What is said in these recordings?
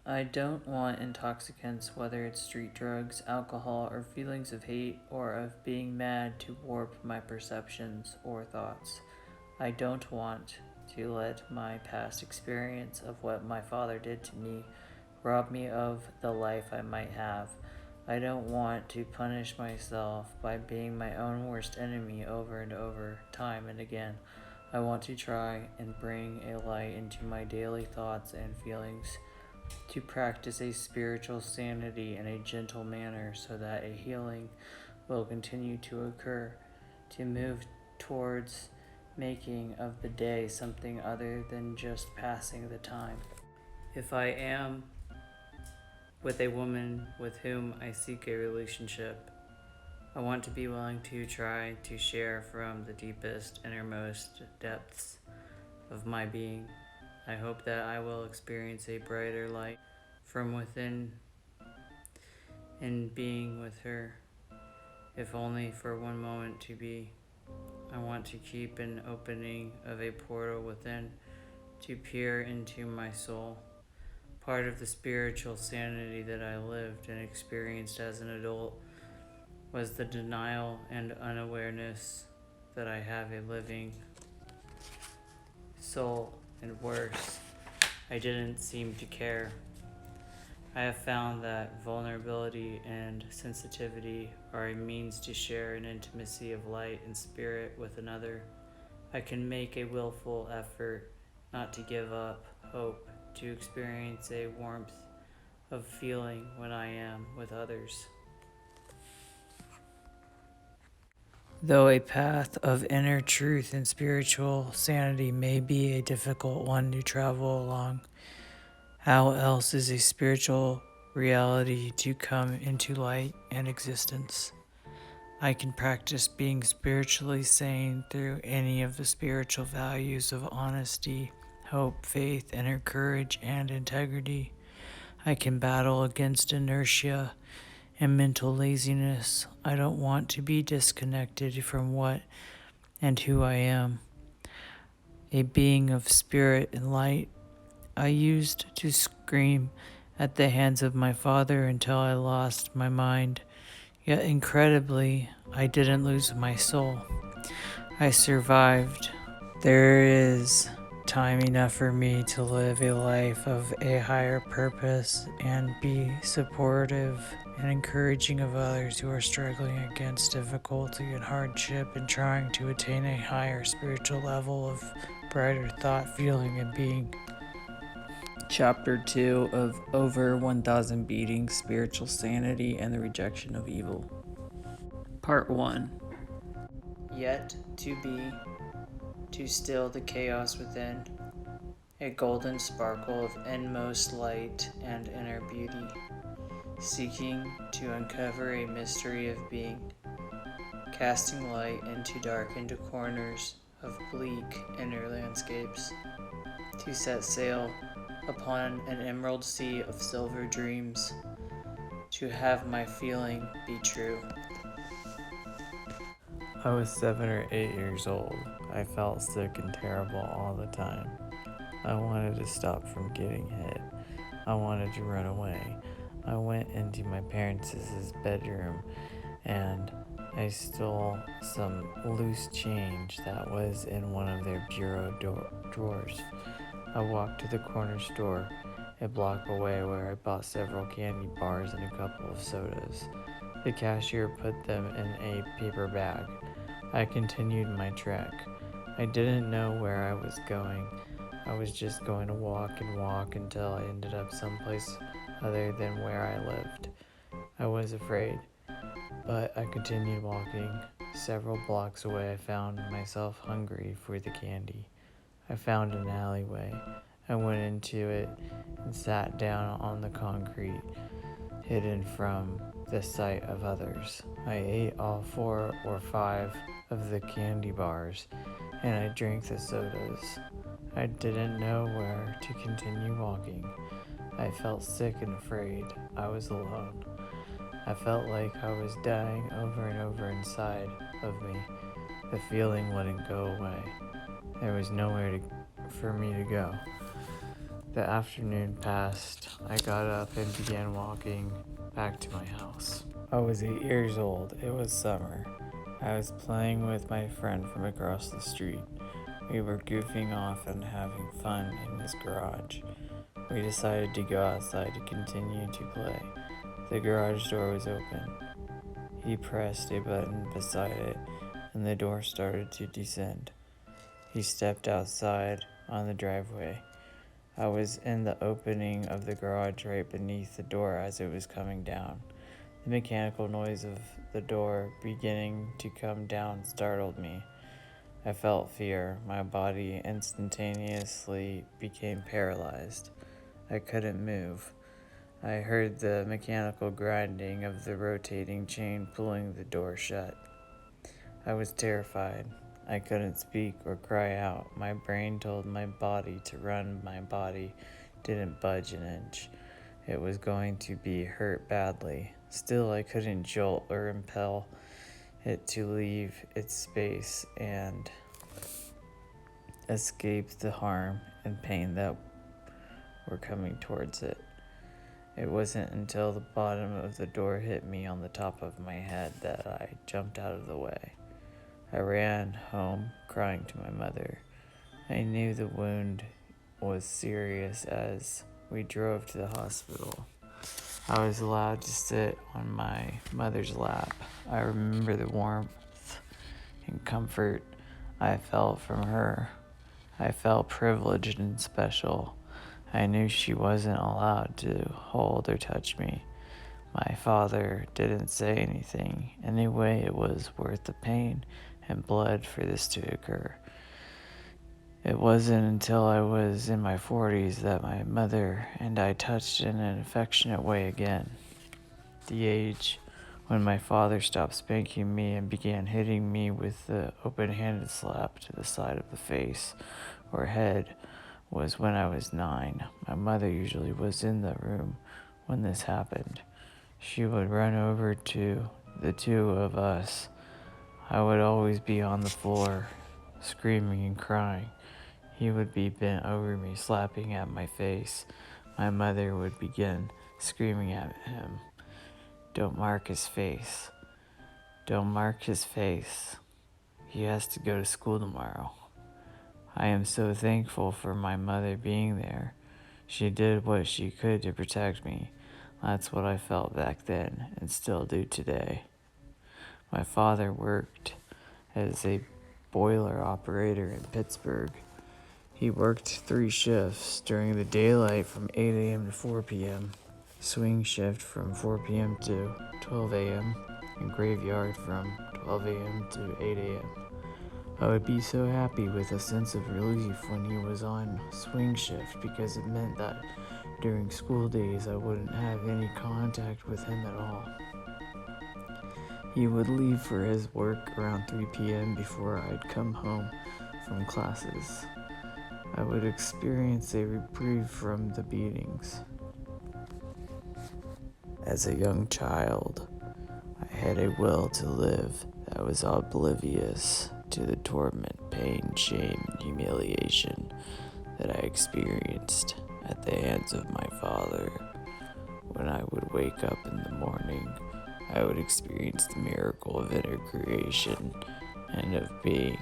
I don't want intoxicants, whether it's street drugs, alcohol, or feelings of hate or of being mad, to warp my perceptions or thoughts. I don't want to let my past experience of what my father did to me rob me of the life I might have. I don't want to punish myself by being my own worst enemy over and over, time and again. I want to try and bring a light into my daily thoughts and feelings, to practice a spiritual sanity in a gentle manner so that a healing will continue to occur, to move towards making of the day something other than just passing the time. If I am with a woman with whom I seek a relationship, I want to be willing to try to share from the deepest, innermost depths of my being. I hope that I will experience a brighter light from within in being with her, if only for one moment to be. I want to keep an opening of a portal within to peer into my soul. Part of the spiritual sanity that I lived and experienced as an adult was the denial and unawareness that I have a living soul, and worse, I didn't seem to care. I have found that vulnerability and sensitivity are a means to share an intimacy of light and spirit with another. I can make a willful effort not to give up hope, to experience a warmth of feeling when I am with others. Though a path of inner truth and spiritual sanity may be a difficult one to travel along, how else is a spiritual reality to come into light and existence? I can practice being spiritually sane through any of the spiritual values of honesty, hope, faith, inner courage, and integrity. I can battle against inertia and mental laziness. I don't want to be disconnected from what and who I am, a being of spirit and light. I used to scream at the hands of my father until I lost my mind, yet incredibly, I didn't lose my soul. I survived. There is time enough for me to live a life of a higher purpose and be supportive and encouraging of others who are struggling against difficulty and hardship and trying to attain a higher spiritual level of brighter thought, feeling, and being. Chapter 2 of Over 1,000 Beatings, Spiritual Sanity, and the Rejection of Evil. Part 1. Yet to be, to still the chaos within, a golden sparkle of inmost light and inner beauty, seeking to uncover a mystery of being, casting light into darkened corners of bleak inner landscapes, to set sail upon an emerald sea of silver dreams, to have my feeling be true. I was 7 or 8 years old. I felt sick and terrible all the time. I wanted to stop from getting hit. I wanted to run away. I went into my parents' bedroom and I stole some loose change that was in one of their bureau drawers. I walked to the corner store a block away where I bought several candy bars and a couple of sodas. The cashier put them in a paper bag. I continued my trek. I didn't know where I was going. I was just going to walk and walk until I ended up someplace other than where I lived. I was afraid, but I continued walking. Several blocks away, I found myself hungry for the candy. I found an alleyway. I went into it and sat down on the concrete, hidden from the sight of others. I ate all 4 or 5 of the candy bars, and I drank the sodas. I didn't know where to continue walking. I felt sick and afraid. I was alone. I felt like I was dying over and over inside of me. The feeling wouldn't go away. There was nowhere for me to go. The afternoon passed. I got up and began walking back to my house. I was 8 years old. It was summer. I was playing with my friend from across the street. We were goofing off and having fun in his garage. We decided to go outside to continue to play. The garage door was open. He pressed a button beside it, and the door started to descend. He stepped outside on the driveway. I was in the opening of the garage right beneath the door as it was coming down. The mechanical noise of the door beginning to come down startled me. I felt fear. My body instantaneously became paralyzed. I couldn't move. I heard the mechanical grinding of the rotating chain pulling the door shut. I was terrified. I couldn't speak or cry out. My brain told my body to run. My body didn't budge an inch. It was going to be hurt badly. Still, I couldn't jolt or impel it to leave its space and escape the harm and pain that were coming towards it. It wasn't until the bottom of the door hit me on the top of my head that I jumped out of the way. I ran home, crying to my mother. I knew the wound was serious as we drove to the hospital. I was allowed to sit on my mother's lap. I remember the warmth and comfort I felt from her. I felt privileged and special. I knew she wasn't allowed to hold or touch me. My father didn't say anything. Anyway, it was worth the pain and blood for this to occur. It wasn't until I was in my 40s that my mother and I touched in an affectionate way again. The age when my father stopped spanking me and began hitting me with the open-handed slap to the side of the face or head was when I was 9. My mother usually was in the room when this happened. She would run over to the two of us. I would always be on the floor, screaming and crying. He would be bent over me, slapping at my face. My mother would begin screaming at him, "Don't mark his face. Don't mark his face. He has to go to school tomorrow." I am so thankful for my mother being there. She did what she could to protect me. That's what I felt back then and still do today. My father worked as a boiler operator in Pittsburgh. He worked 3 shifts during the daylight from 8 a.m. to 4 p.m., swing shift from 4 p.m. to 12 a.m., and graveyard from 12 a.m. to 8 a.m. I would be so happy with a sense of relief when he was on swing shift because it meant that during school days I wouldn't have any contact with him at all. He would leave for his work around 3 p.m. before I'd come home from classes. I would experience a reprieve from the beatings. As a young child, I had a will to live that was oblivious to the torment, pain, shame, and humiliation that I experienced at the hands of my father. When I would wake up in the morning, I would experience the miracle of inner creation and of being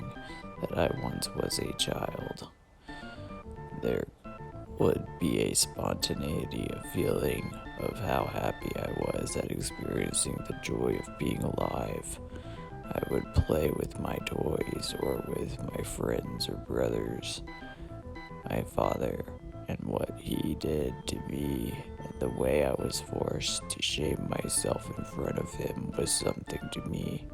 that I once was a child. There would be a spontaneity of feeling of how happy I was at experiencing the joy of being alive. I would play with my toys or with my friends or brothers. My father and what he did to me and the way I was forced to shame myself in front of him was something to me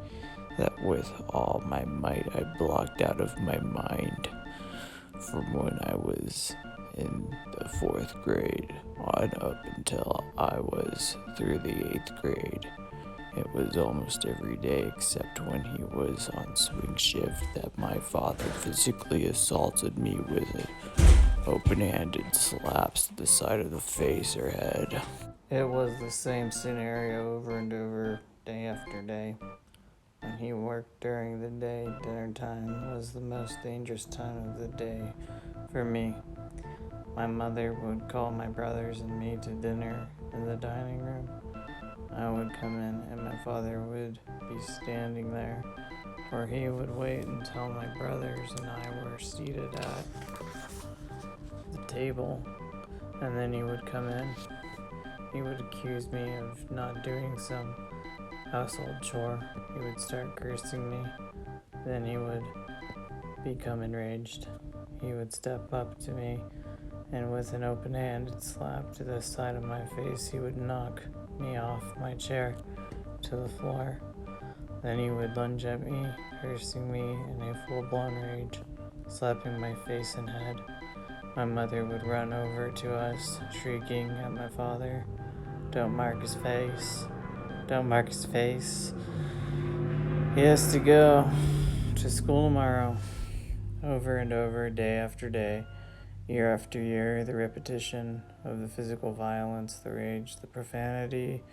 that with all my might I blocked out of my mind from when I was in the 4th grade on up until I was through the 8th grade. It was almost every day except when he was on swing shift that my father physically assaulted me with open-handed slaps to the side of the face or head. It was the same scenario over and over, day after day. When he worked during the day, dinner time was the most dangerous time of the day for me. My mother would call my brothers and me to dinner in the dining room. I would come in and my father would be standing there, or he would wait until my brothers and I were seated at the table, and then he would come in. He would accuse me of not doing some household chore. He would start cursing me. Then he would become enraged. He would step up to me and with an open-handed slap to the side of my face, he would knock me off my chair to the floor. Then he would lunge at me, cursing me in a full-blown rage, slapping my face and head. My mother would run over to us, shrieking at my father, "Don't mark his face. Don't mark his face. He has to go to school tomorrow." Over and over, day after day, year after year, the repetition of the physical violence, the rage, the profanity,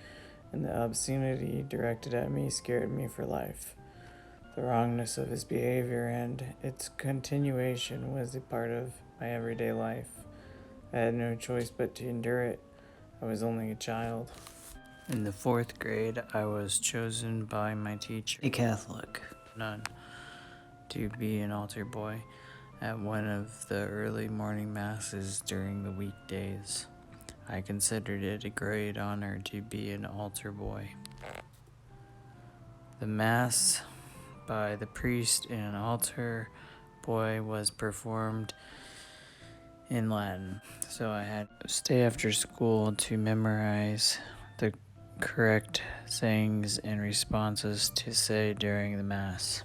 and the obscenity directed at me scared me for life. The wrongness of his behavior and its continuation was a part of my everyday life. I had no choice but to endure it. I was only a child. In the 4th grade, I was chosen by my teacher, a Catholic nun, to be an altar boy at one of the early morning masses during the weekdays. I considered it a great honor to be an altar boy. The mass by the priest and altar boy was performed in Latin, so I had to stay after school to memorize the correct sayings and responses to say during the mass.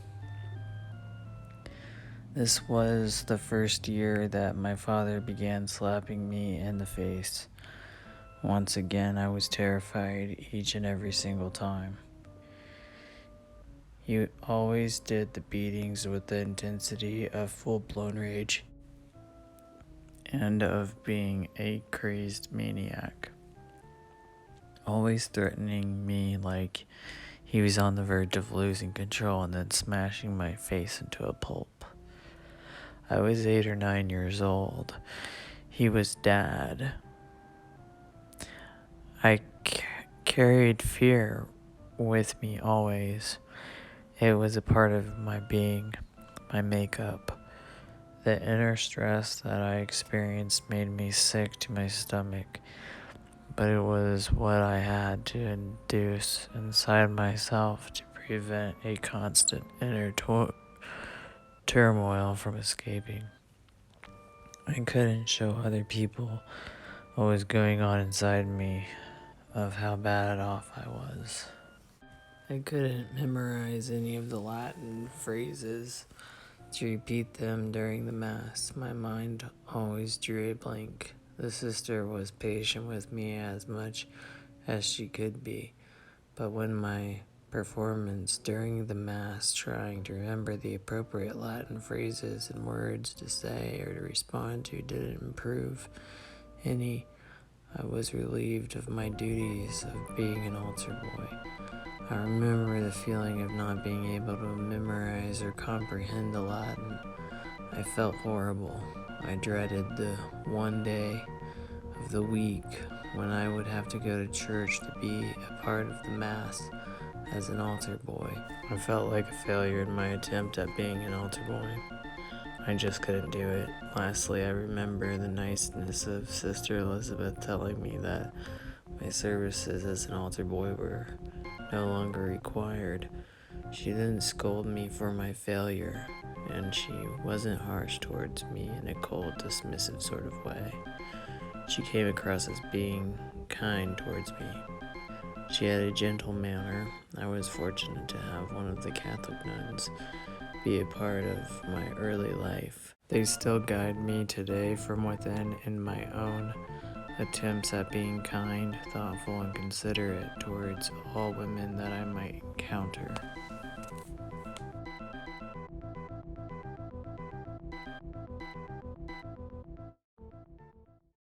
This was the first year that my father began slapping me in the face. Once again, I was terrified each and every single time. He always did the beatings with the intensity of full-blown rage and of being a crazed maniac, always threatening me like he was on the verge of losing control and then smashing my face into a pulp. I was 8 or 9 years old. He was Dad. I carried fear with me always. It was a part of my being, my makeup. The inner stress that I experienced made me sick to my stomach, but it was what I had to induce inside myself to prevent a constant inner turmoil from escaping. I couldn't show other people what was going on inside me, of how bad off I was. I couldn't memorize any of the Latin phrases to repeat them during the Mass. My mind always drew a blank. The sister was patient with me as much as she could be, but when my performance during the Mass, trying to remember the appropriate Latin phrases and words to say or to respond to, didn't improve any, I was relieved of my duties of being an altar boy. I remember the feeling of not being able to memorize or comprehend the Latin. I felt horrible. I dreaded the one day of the week when I would have to go to church to be a part of the Mass as an altar boy. I felt like a failure in my attempt at being an altar boy. I just couldn't do it. Lastly, I remember the niceness of Sister Elizabeth telling me that my services as an altar boy were no longer required. She didn't scold me for my failure, and she wasn't harsh towards me in a cold, dismissive sort of way. She came across as being kind towards me. She had a gentle manner. I was fortunate to have one of the Catholic nuns be a part of my early life. They still guide me today from within in my own attempts at being kind, thoughtful, and considerate towards all women that I might encounter.